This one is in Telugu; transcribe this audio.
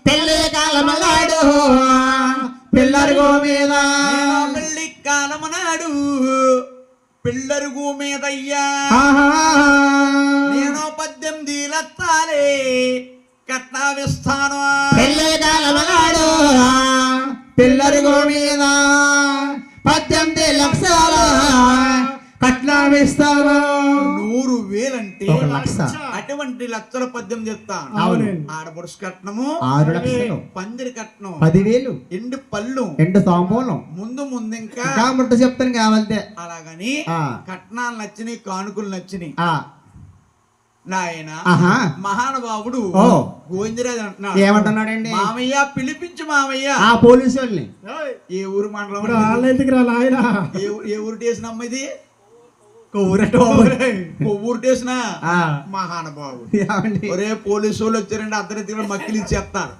పెళ్లి కాలమనాడు పిల్లరుగు మీద పెళ్లి కాలమనాడు పిల్లరుగు మీదయ్యా నేను 18 లక్షాలే కట్నావిస్తాను. పెళ్లి కాలమనాడు పిల్లరుగు మీద 18 లక్షల కట్నామిస్తాను. 100,000 అంటే 1 లక్ష. అటువంటి లక్షల 18 చెప్తాను. ఆడపడుచు కట్నము 6 లక్షలు, పందిరి కట్నం 10,000, ఎండు పళ్ళు, ఎండు తాంబూలం, ముందు ఇంకా కాముట్ట చెప్తాను కావాలంటే. అలాగని కట్నాలు నచ్చినాయి, కానుకలు నచ్చినాయి. నాయన మహానుభావుడు గోవిందరాజు అంటున్నాడు. ఏమంటున్నాడండి? మామయ్య పిలిపించు మామయ్య. ఆ పోలీసు వాళ్ళని ఏ ఊరు మండలం? ఏ ఊరు టేసిన అమ్మ ఇది? కొవ్వూరు టేసిన మహానుభావుడు. ఒరే పోలీసు వాళ్ళు వచ్చారండి, అర్ధరాత్రి మక్కిలి ఇచ్చేస్తారు.